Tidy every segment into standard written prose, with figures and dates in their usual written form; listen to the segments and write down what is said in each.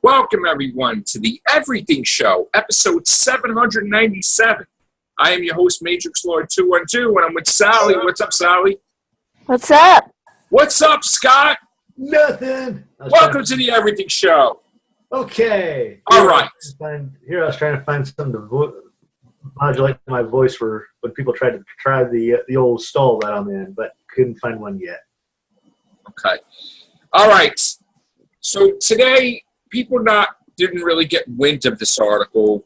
Welcome, everyone, to the Everything Show, episode 797. I am your host, Matrix Lord 212, and I'm with Sally. What's up, Sally? What's up? What's up, Scott? Nothing. Welcome to the Everything Show. Okay. All right. Here I was trying to find something to modulate my voice for when people tried to try the old stall that I'm in, but couldn't find one yet. Okay. All right. So today, people didn't really get wind of this article.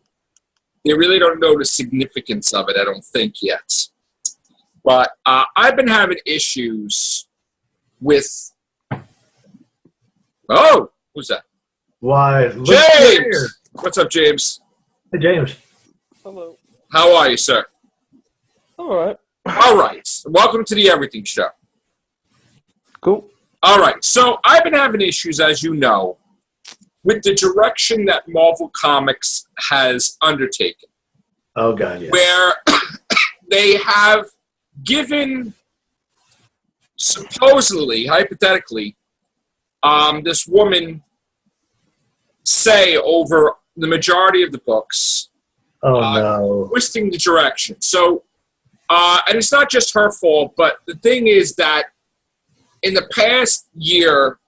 They really don't know the significance of it, I don't think, yet. But I've been having issues with... Oh, who's that? Why? James! What's up, James? Hey, James. Hello. How are you, sir? All right. All right. Welcome to the Everything Show. Cool. All right. So I've been having issues, as you know, with the direction that Marvel Comics has undertaken. Oh, God, yes. Where they have given, supposedly, hypothetically, this woman say over the majority of the books, no. twisting the direction. So, and it's not just her fault, but the thing is that in the past year,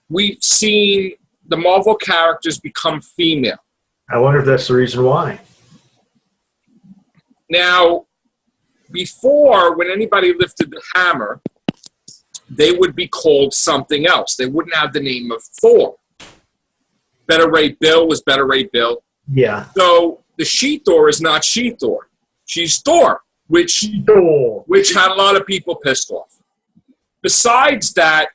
we've seen the Marvel characters become female. I wonder if that's the reason why. Now, before, when anybody lifted the hammer, they would be called something else. They wouldn't have the name of Thor. Better Ray Bill was Better Ray Bill. Yeah. So the She-Thor is not She-Thor. She's Thor, which had a lot of people pissed off. Besides that,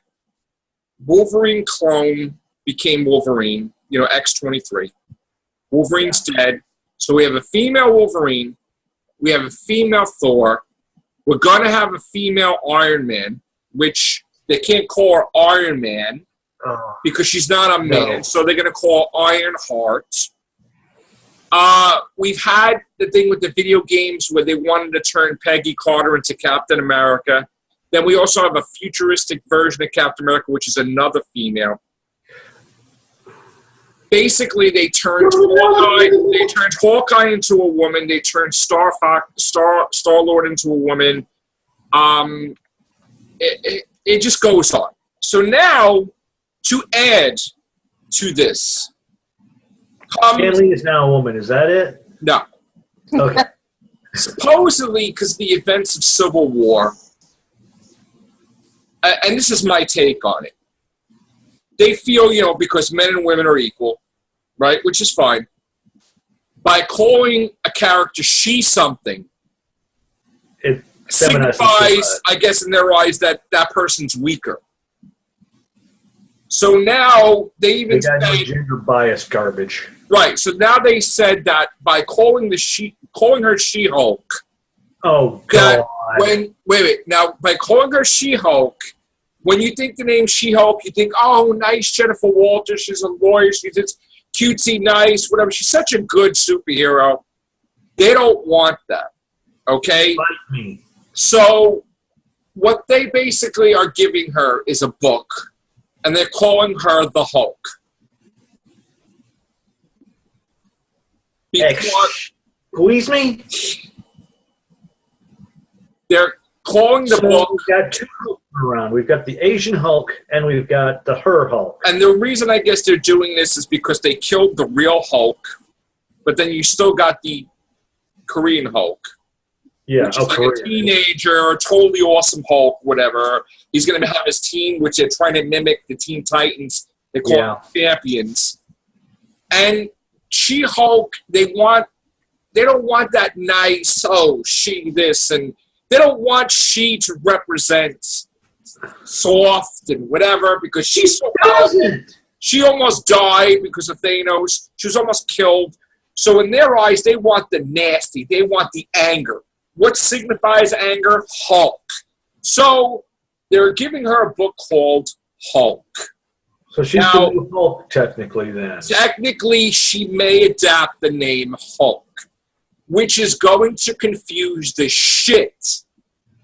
Wolverine clone became Wolverine, X-23. Wolverine's dead. So we have a female Wolverine. We have a female Thor. We're going to have a female Iron Man, which they can't call her Iron Man because she's not a man. No. So they're going to call her Iron Heart. We've had the thing with the video games where they wanted to turn Peggy Carter into Captain America. Then we also have a futuristic version of Captain America, which is another female. Basically, they turned Hawkeye into a woman. They turned Star-Lord into a woman. It just goes on. So now, to add to this, Stanley is now a woman. Is that it? No. Okay. Supposedly, because the events of Civil War, and this is my take on it, they feel, because men and women are equal, right, which is fine, by calling a character she something, it signifies, I guess in their eyes, that person's weaker. So now they even got no gender bias garbage. Right, so now they said that by calling her She-Hulk. Oh, God. Now, by calling her She-Hulk, when you think the name She-Hulk, you think, oh, nice Jennifer Walters. She's a lawyer. She's just cutesy, nice, whatever. She's such a good superhero. They don't want that, okay? Like me. So what they basically are giving her is a book, and they're calling her the Hulk. Squeeze me? They're calling the book. We've got two Hulks around. We've got the Asian Hulk and we've got the her Hulk. And the reason I guess they're doing this is because they killed the real Hulk, but then you still got the Korean Hulk. Yeah, which is like a teenager, totally awesome Hulk, whatever. He's going to have his team, which they're trying to mimic the Teen Titans. They call them champions. And She-Hulk, they don't want that nice, she this, and they don't want she to represent soft and whatever, because she's so powerful. She almost died because of Thanos. She was almost killed. So in their eyes, they want the nasty. They want the anger. What signifies anger? Hulk. So they're giving her a book called Hulk. So she's the new Hulk, technically, then. Technically, she may adapt the name Hulk, which is going to confuse the shit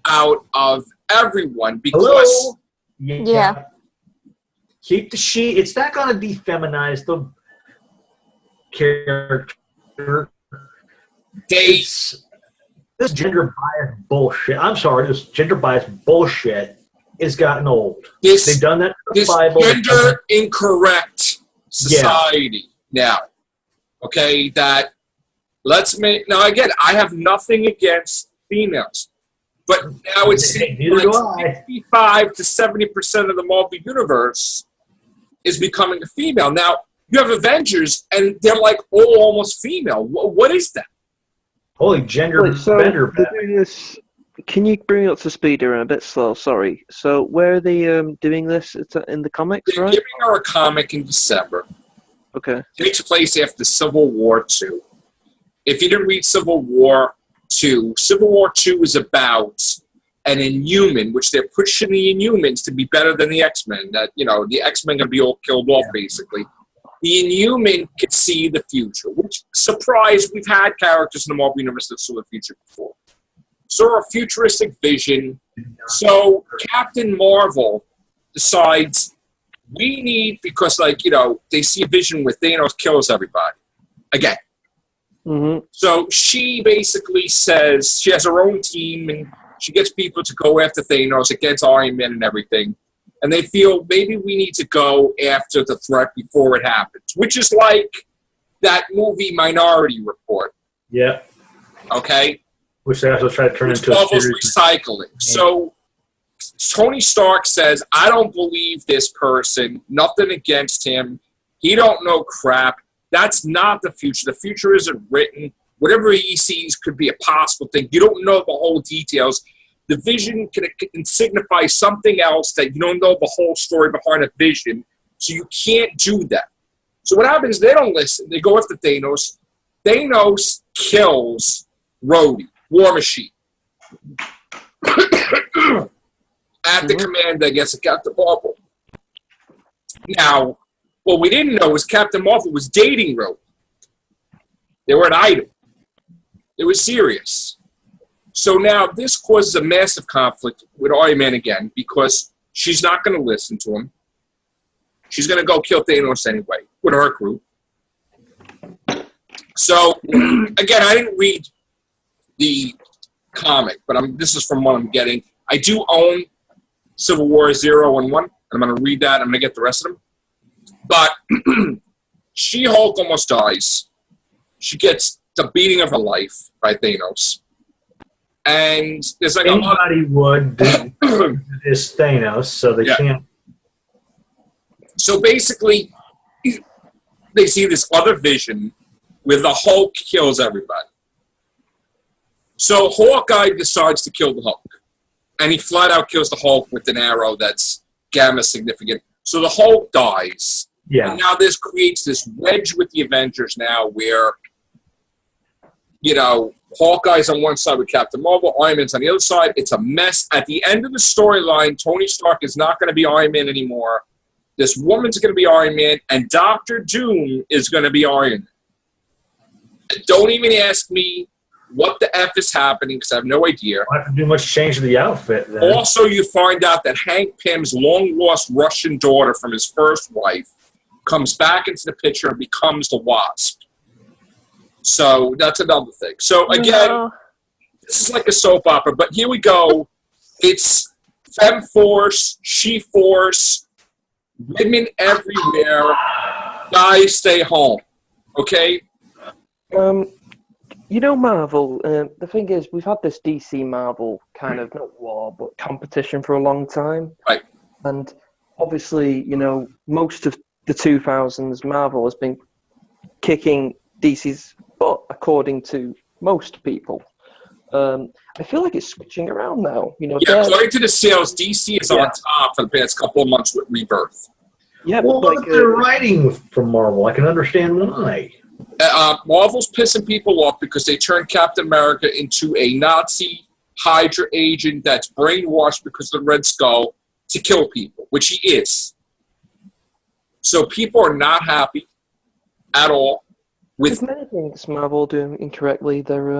out of everyone because... Yeah. Keep the she. It's not going to defeminize the character. This gender bias bullshit. I'm sorry, this gender bias bullshit has gotten old. They've done that in the Bible. Gender incorrect society now. Okay, that now again, I have nothing against females. But now it seems like 65 to 70% of the Marvel Universe is becoming a female. Now, you have Avengers, and they're like all almost female. What is that? Holy gender. Can you bring me up to speed here? I'm a bit slow, sorry. So where are they doing this? It's in the comics, They're right? giving her a comic in December. Okay. It takes place after Civil War II. If you didn't read Civil War II is about an Inhuman, which they're pushing the Inhumans to be better than the X-Men. That, the X-Men are going to be all killed off, basically. The Inhuman could see the future, which, surprise, we've had characters in the Marvel Universe that saw the future before. So a futuristic vision. So Captain Marvel decides we need, because, they see a vision where Thanos kills everybody. Again. Mm-hmm. So she basically says she has her own team, and she gets people to go after Thanos against Iron Man and everything. And they feel maybe we need to go after the threat before it happens, which is like that movie Minority Report. Yeah. Okay? Which they also try to turn into a series. Recycling. Yeah. So Tony Stark says, I don't believe this person. Nothing against him. He don't know crap. That's not the future. The future isn't written. Whatever he sees could be a possible thing. You don't know the whole details. The vision can signify something else that you don't know the whole story behind a vision, so you can't do that. So what happens, they don't listen. They go after Thanos. Thanos kills Rhodey, War Machine. At the command, I guess, of Captain Marvel. Now, what we didn't know was Captain Marvel was dating Rhodey. They were an item. It was serious. So now this causes a massive conflict with Iron Man again, because she's not going to listen to him. She's going to go kill Thanos anyway with her group. So, again, I didn't read the comic, but this is from what I'm getting. I do own Civil War 0 and 1. I'm going to read that. I'm going to get the rest of them. But She-Hulk almost dies. She gets the beating of her life by Thanos. And there's like anybody would is Thanos, so they can't. So basically, they see this other vision where the Hulk kills everybody. So Hawkeye decides to kill the Hulk, and he flat out kills the Hulk with an arrow that's gamma significant. So the Hulk dies. Yeah. And now this creates this wedge with the Avengers now, where Hawkeye's on one side with Captain Marvel, Iron Man's on the other side. It's a mess. At the end of the storyline, Tony Stark is not going to be Iron Man anymore. This woman's going to be Iron Man, and Doctor Doom is going to be Iron Man. Don't even ask me what the F is happening, because I have no idea. I have to do much change to the outfit then. Also, you find out that Hank Pym's long-lost Russian daughter from his first wife comes back into the picture and becomes the Wasp. So that's another thing. So again, this is like a soap opera, but here we go. It's Fem Force, She Force, women everywhere. Guys, stay home. Okay? Marvel, the thing is, we've had this DC Marvel kind of, not war, but competition for a long time. Right. And obviously, most of the 2000s, Marvel has been kicking DC's butt, according to most people. I feel like it's switching around now. According to the sales, DC is on top for the past couple of months with Rebirth. Yeah, well, but they're writing from Marvel. I can understand why. Marvel's pissing people off because they turned Captain America into a Nazi Hydra agent that's brainwashed because of the Red Skull to kill people, which he is. So people are not happy at all with. There's many things Marvel doing incorrectly. They're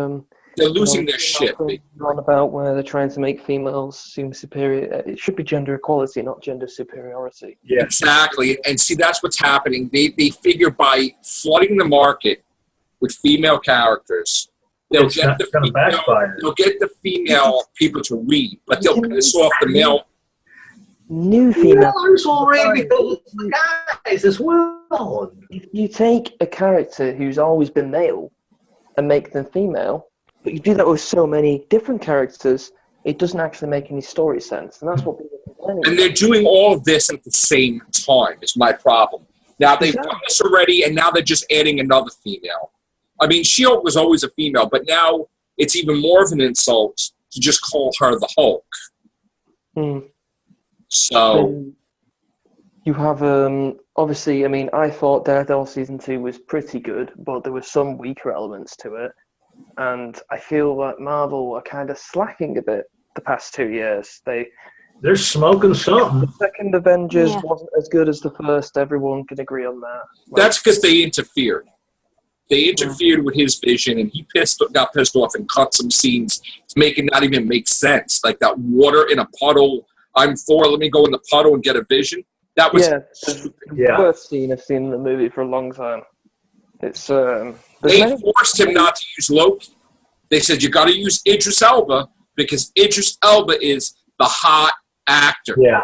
they're losing their shit. On about where they're trying to make females seem superior. It should be gender equality, not gender superiority. Yeah, exactly. And see, that's what's happening. They figure by flooding the market with female characters, they'll get the female people to read, but they'll piss off the male. New female. There's already guys as well. If you take a character who's always been male and make them female, but you do that with so many different characters, it doesn't actually make any story sense, and that's what people are complaining about. And they're doing all of this at the same time. Is my problem. Now they've done this already, and now they're just adding another female. I mean, She-Hulk was always a female, but now it's even more of an insult to just call her the Hulk. So you have obviously. I mean, I thought Daredevil season 2 was pretty good, but there were some weaker elements to it, and I feel that Marvel are kind of slacking a bit the past 2 years. They're smoking something. The second Avengers wasn't as good as the first. Everyone can agree on that. That's because they interfered. They interfered with his vision, and he got pissed off and cut some scenes to make it not even make sense. Like that water in a puddle. I'm Thor, let me go in the puddle and get a vision. That was the worst scene I've seen in the movie for a long time. It's they forced him not to use Loki. They said, you got to use Idris Elba because Idris Elba is the hot actor. Yeah.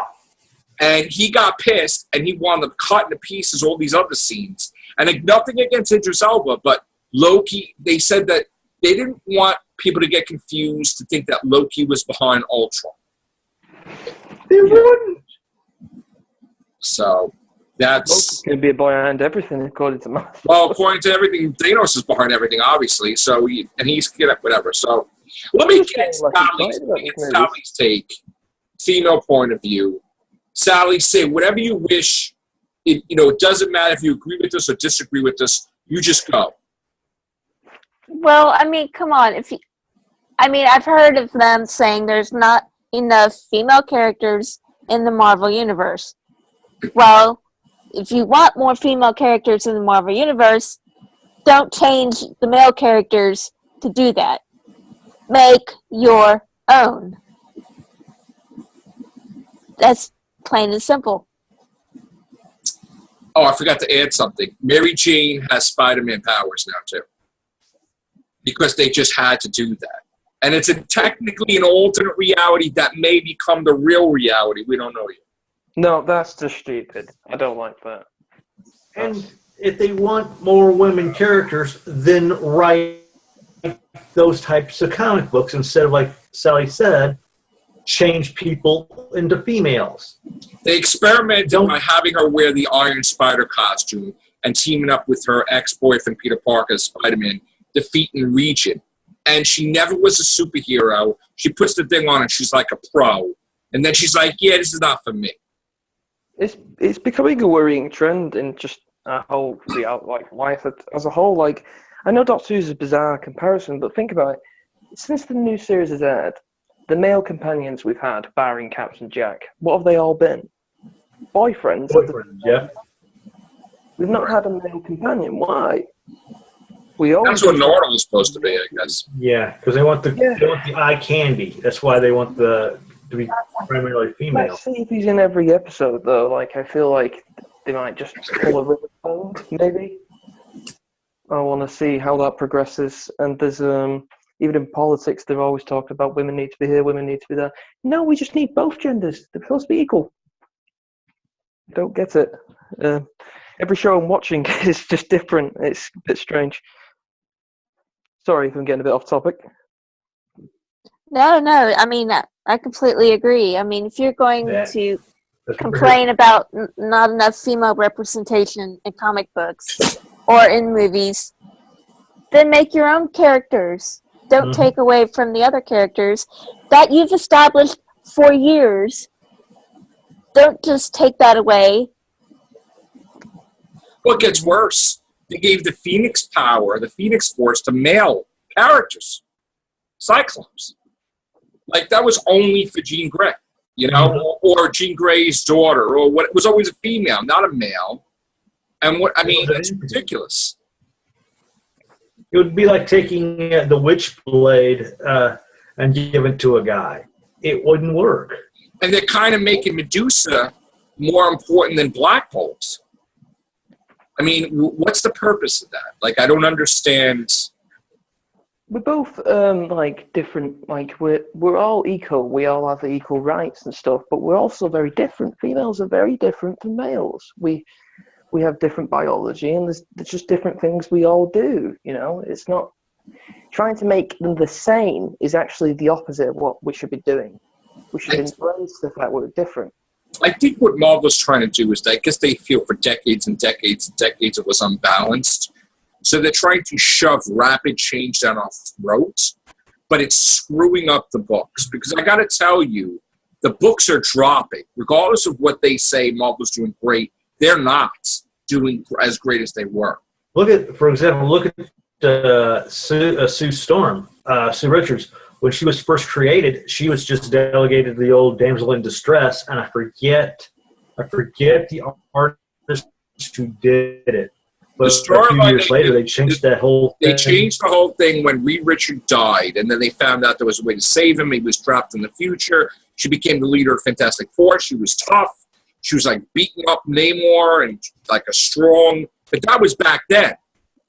And he got pissed, and he wanted to cut into pieces all these other scenes. And nothing against Idris Elba, but Loki, they said that they didn't want people to get confused to think that Loki was behind Ultron. They wouldn't. So that's going to be behind everything, according to Marvel. Well, according to everything, Thanos is behind everything, obviously. So he's whatever. So let me get Sally's take, female point of view. Sally, say whatever you wish. It doesn't matter if you agree with us or disagree with us. You just go. Well, I mean, come on. I've heard of them saying there's not enough female characters in the Marvel Universe. Well, if you want more female characters in the Marvel Universe, don't change the male characters to do that. Make your own. That's plain and simple. Oh, I forgot to add something. Mary Jane has Spider-Man powers now, too. Because they just had to do that. And it's technically an alternate reality that may become the real reality. We don't know yet. No, that's just stupid. I don't like that. And if they want more women characters, then write those types of comic books instead of, like Sally said, change people into females. They experimented by having her wear the Iron Spider costume and teaming up with her ex-boyfriend Peter Parker as Spider-Man, defeating Region. And she never was a superhero. She puts the thing on and she's like a pro. And then she's like, yeah, this is not for me. It's becoming a worrying trend in just our whole life as a whole. Like, I know Doctor Who's a bizarre comparison, but think about it. Since the new series has aired, the male companions we've had, barring Captain Jack, what have they all been? Boyfriends. Yeah. We've not had a male companion. Why? That's what Nora was supposed to be, I guess. Yeah, because they want the eye candy. That's why they want to be primarily female. Let's see if he's in every episode, though. Like, I feel like they might just pull a ribbon band, maybe. I want to see how that progresses. And there's even in politics, they've always talked about women need to be here, women need to be there. No, we just need both genders. They're supposed to be equal. Don't get it. Every show I'm watching is just different. It's a bit strange. Sorry if I'm getting a bit off topic. No. I mean, I completely agree. I mean, if you're going to complain about not enough female representation in comic books or in movies, then make your own characters. Don't take away from the other characters that you've established for years. Don't just take that away. What gets worse? They gave the Phoenix power, the Phoenix Force, to male characters. Cyclops. Like, that was only for Jean Grey, or Jean Grey's daughter, or what? It was always a female, not a male. And it's ridiculous. It would be like taking the Witchblade and giving it to a guy. It wouldn't work. And they're kind of making Medusa more important than Black Bolt. I mean, what's the purpose of that? Like, I don't understand. We're both like different. Like we're all equal. We all have equal rights and stuff, but we're also very different. Females are very different from males. We have different biology, and there's just different things we all do. You know, it's not trying to make them the same is actually the opposite of what we should be doing. We should embrace the fact we're different. I think what Marvel's trying to do is, I guess they feel for decades and decades and decades it was unbalanced. So they're trying to shove rapid change down our throats, but it's screwing up the books. Because I got to tell you, the books are dropping. Regardless of what they say, Marvel's doing great. They're not doing as great as they were. For example, Sue Storm, Sue Richards. When she was first created, she was just delegated to the old damsel in distress, and I forget the artist who did it. But a few years later, they changed that whole thing. They changed the whole thing when Reed Richards died, and then they found out there was a way to save him. He was trapped in the future. She became the leader of Fantastic Four. She was tough. She was like beating up Namor and like a strong. But that was back then.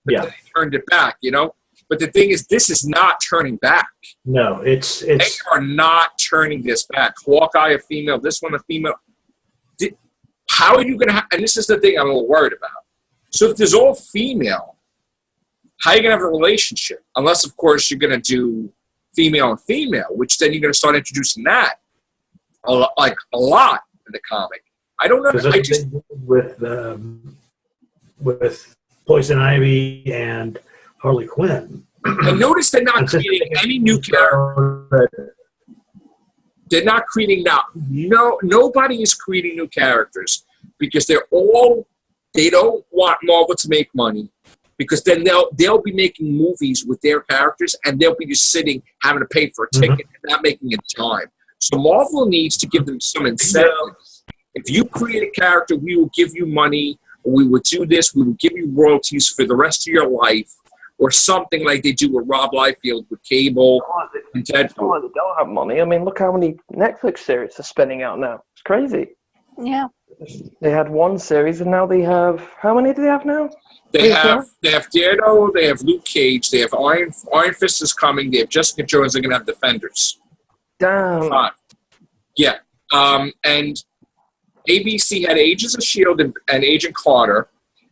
But then they turned it back, you know. But the thing is, this is not turning back. No, it's. They are not turning this back. Hawkeye a female, this one a female. How are you going to? And this is the thing I'm a little worried about. So if there's all female, how are you going to have a relationship? Unless, of course, you're going to do female and female, which then you're going to start introducing that a lot in the comic. I don't know. I just with Poison Ivy and Harley Quinn. And notice they're not creating any new characters. They're not creating now. No, nobody is creating new characters because they don't want Marvel to make money because then they'll be making movies with their characters and they'll be just sitting having to pay for a ticket and not making a dime. So Marvel needs to give them some incentives. If you create a character, we will give you money, or we will do this, we will give you royalties for the rest of your life, or something like they do with Rob Liefeld with Cable and Deadpool. They don't have money. I mean, look how many Netflix series are spinning out now. It's crazy. Yeah. They had one series, and now they have... How many do they have now? They have Daredevil, they have Luke Cage, they have Iron Fist is coming, they have Jessica Jones, they're going to have Defenders. Damn. Yeah. And ABC had Agents of S.H.I.E.L.D. and Agent Carter,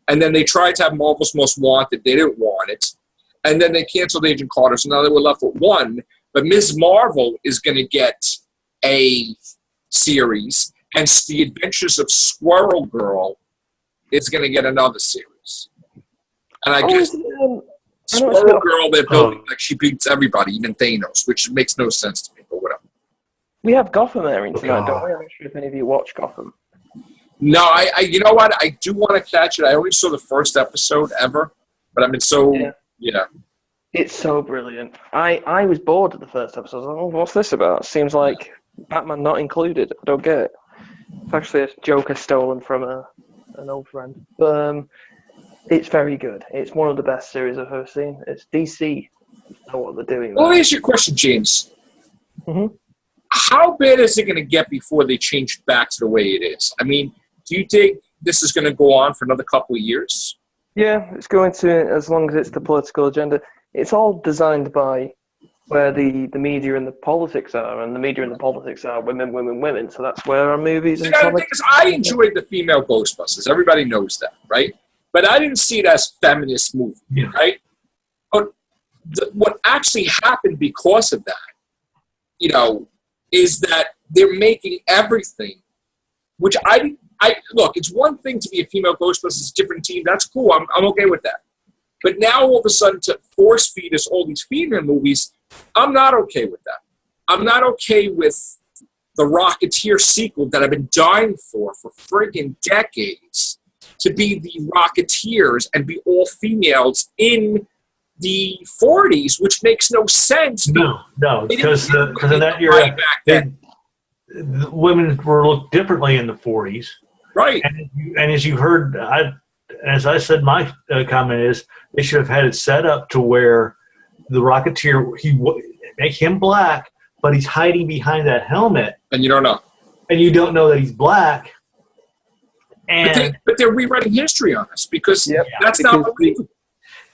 and then they tried to have Marvel's Most Wanted. They didn't want it. And then they canceled Agent Carter, so now they were left with one. But Ms. Marvel is going to get a series, and The Adventures of Squirrel Girl is going to get another series. And I guess Squirrel Girl, they're building like she beats everybody, even Thanos, which makes no sense to me, but whatever. We have Gotham airing tonight, don't we? I'm not sure if any of you watch Gotham. No, I you know what? I do want to catch it. I only saw the first episode ever, but I've been so, It's so brilliant. I was bored at the first episode. I was like, oh, what's this about? Seems like Batman not included. I don't get it. It's actually a joke I stolen from an old friend. But it's very good. It's one of the best series I've ever seen. It's DC. I know what they're doing. Well, let me ask you a question, James. Mm-hmm. How bad is it going to get before they change back to the way it is? I mean, do you think this is going to go on for another couple of years? Yeah, it's going to, as long as it's the political agenda. It's all designed by where the media and the politics are, and the media and the politics are women, women, women. So that's where our movies and comics... I enjoyed the female Ghostbusters. Everybody knows that, right? But I didn't see it as feminist movie, right? But what actually happened because of that, is that they're making everything, which I look, it's one thing to be a female Ghostbusters, different team. That's cool. I'm okay with that. But now all of a sudden to force feed us all these female movies, I'm not okay with that. I'm not okay with the Rocketeer sequel that I've been dying for friggin' decades to be the Rocketeers and be all females in the 40s, which makes no sense. No, because in that era, the women were looked differently in the 40s. Right. And as you heard, as I said, my comment is they should have had it set up to where the Rocketeer, make him black, but he's hiding behind that helmet. And you don't know. And you don't know that he's black. And but they're rewriting history on us because that's not believable.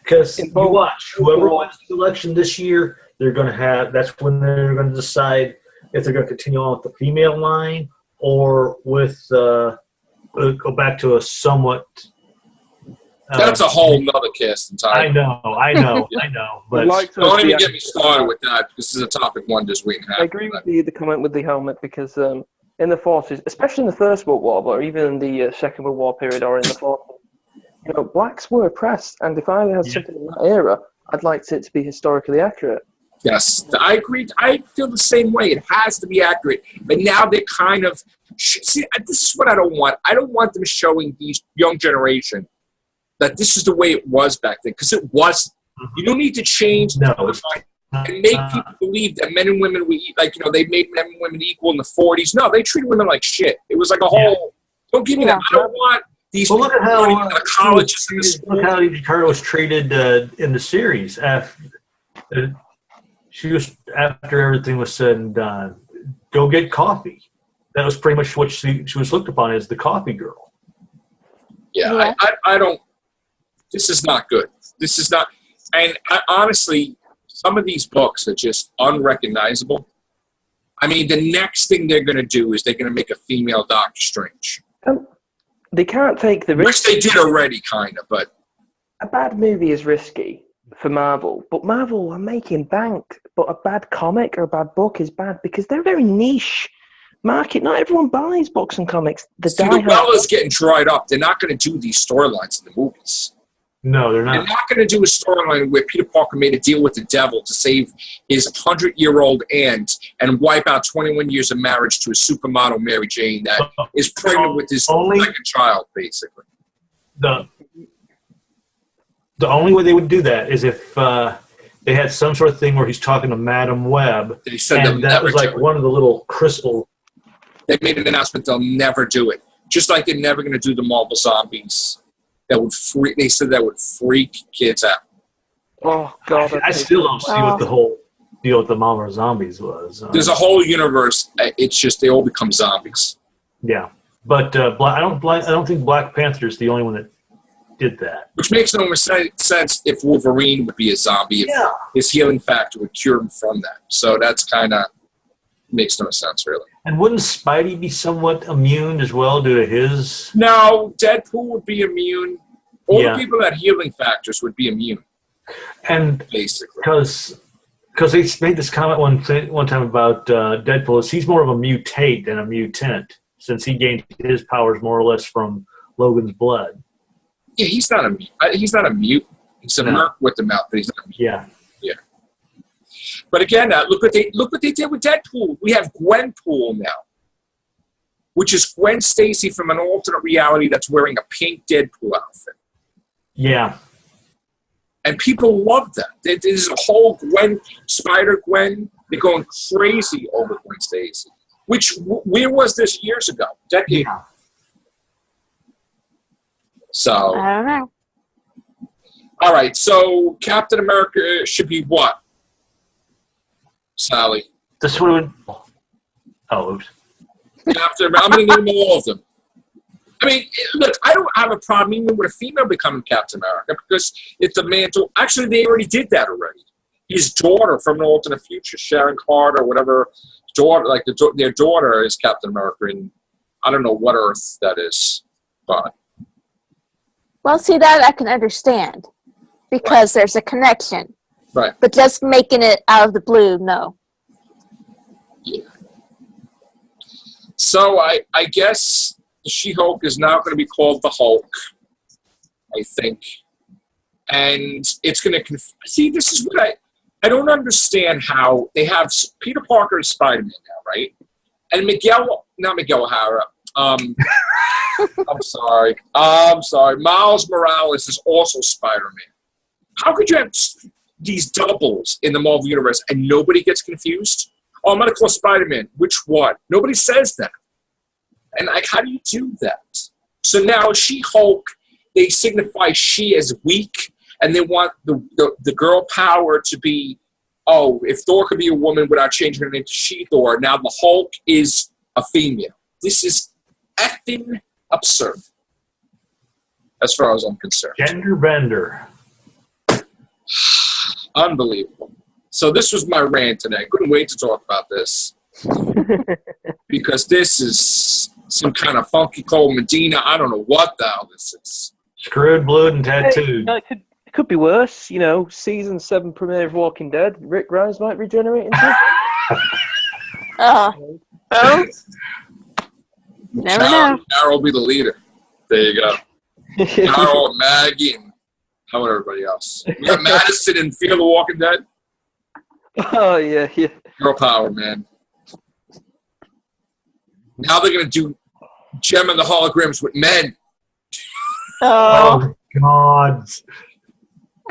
Because you watch, whoever wins the election this year, they're going to have, that's when they're going to decide if they're going to continue on with the female line or with, go back to a somewhat. That's a whole nother cast entirely. I know. But don't even get me started with that. This is a topic one this week. I agree with the comment with the helmet because in the forces, especially in the First World War, but even in the Second World War period or in the forces, blacks were oppressed, and if I had something in that era, I'd like it to be historically accurate. Yes, I agree. I feel the same way. It has to be accurate. But now they're kind of see. This is what I don't want. I don't want them showing these young generation that this is the way it was back then, because it wasn't. You don't need to change and make people believe that men and women were they made men and women equal in the 40s. No, they treated women like shit. It was like a whole. Don't give me that. I don't want these. Well, look at how colleges and the schools. Look how Ricardo was treated in the series after everything was said and done. Go get coffee. That was pretty much what she was looked upon as the coffee girl. Yeah. I don't. This is not good. This is not. And honestly, some of these books are just unrecognizable. I mean, the next thing they're going to do is they're going to make a female Doctor Strange. They can't take the risk. Which they did already, kind of, but... A bad movie is risky for Marvel, but Marvel are making bank. But a bad comic or a bad book is bad because they're a very niche market. Not everyone buys books and comics. The well is getting dried up. They're not going to do these storylines in the movies. No, they're not. They're not going to do a storyline where Peter Parker made a deal with the devil to save his 100-year-old aunt and wipe out 21 years of marriage to a supermodel Mary Jane that is pregnant with his second child, basically. The only way they would do that is if they had some sort of thing where he's talking to Madam Web, they said and that was like one of the little crystal. They made an announcement they'll never do it. Just like they're never going to do the Marvel Zombies. They said that would freak kids out. Oh God! I still don't see what the whole deal with the Marvel Zombies was. There's a whole universe. It's just they all become zombies. Yeah, but I don't think Black Panther is the only one that did that. Which makes no sense if Wolverine would be a zombie. If his healing factor would cure him from that. So that's kind of makes no sense, really. And wouldn't Spidey be somewhat immune as well due to his... No, Deadpool would be immune. All the people that healing factors would be immune. And basically. Because they made this comment one time about Deadpool, is he's more of a mutate than a mutant, since he gained his powers more or less from Logan's blood. Yeah, he's not a mute. He's a merc with the mouth, but he's not a mute. Yeah. But again, look what they did with Deadpool. We have Gwenpool now, which is Gwen Stacy from an alternate reality that's wearing a pink Deadpool outfit. Yeah. And people love that. There's a whole Spider-Gwen. They're going crazy over Gwen Stacy. Where was this years ago? Decades. Yeah. I So. don't know. All right, so Captain America should be what? Sally. This would. Oh, oops. I'm going to name all of them. I mean, look, I don't have a problem even with a female becoming Captain America because it's the mantle. Actually, they already did that already. His daughter from an alternate future, Sharon Carter, whatever, their daughter is Captain America, and I don't know what Earth that is, but. Well, see, that I can understand because there's a connection. Right. But just making it out of the blue, no. Yeah. So I guess She-Hulk is now going to be called the Hulk, I think. And it's going to... See, this is what I don't understand how they have Peter Parker as Spider-Man now, right? And not Miguel O'Hara. I'm sorry. Miles Morales is also Spider-Man. How could you have these doubles in the Marvel Universe and nobody gets confused? Oh, I'm going to call Spider-Man. Which one? Nobody says that. And how do you do that? So now She-Hulk they signify she as weak, and they want the girl power to be, oh, if Thor could be a woman without changing her name to She-Thor, now the Hulk is a female. This is effing absurd, as far as I'm concerned. Gender bender. Unbelievable. So this was my rant today. Couldn't wait to talk about this. Because this is some kind of funky cold Medina. I don't know what the hell this is. Screwed, blued, and tattooed. It could be worse. You know, season 7 premiere of Walking Dead. Rick Grimes might regenerate into. Oh. Never know. Carol will be the leader. There you go. Carol and Maggie and how about everybody else? We got Madison and Fear the Walking Dead. Oh, yeah. Girl power, man. Now they're going to do Gem and the Holograms with men. Oh. God.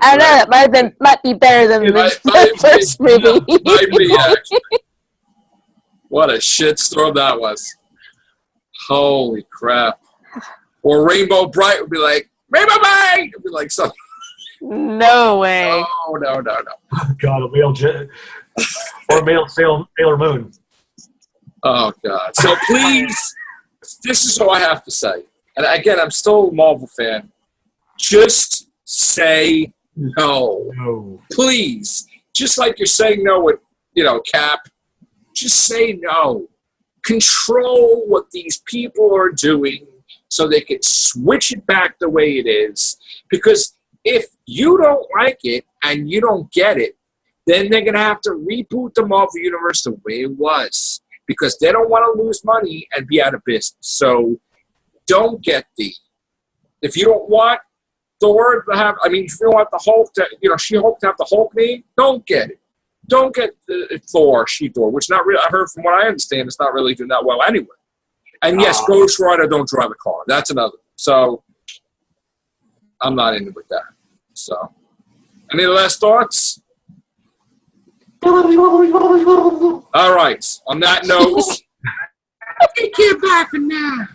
I know that might be better than the first movie. Might be, actually. What a shitstorm that was. Holy crap. Or Rainbow Bright would be like, Rainbow Bright! It would be like something. No way. No. God, a male Sailor Moon. Oh, God. So please, this is all I have to say. And again, I'm still a Marvel fan. Just say no. No. Please. Just like you're saying no with, Cap. Just say no. Control what these people are doing so they can switch it back the way it is. Because if you don't like it and you don't get it, then they're going to have to reboot the Marvel Universe the way it was. Because they don't want to lose money and be out of business. So don't get if you don't want Thor to have, if you don't want the Hulk to, She-Hulk to have the Hulk name, don't get it. Don't get Thor, She-Thor, which not really, I heard from what I understand, it's not really doing that well anyway. And yes, Ghost Rider don't drive a car. That's another. So I'm not into with that. So any last thoughts? All right. On that note, take care. Bye for now.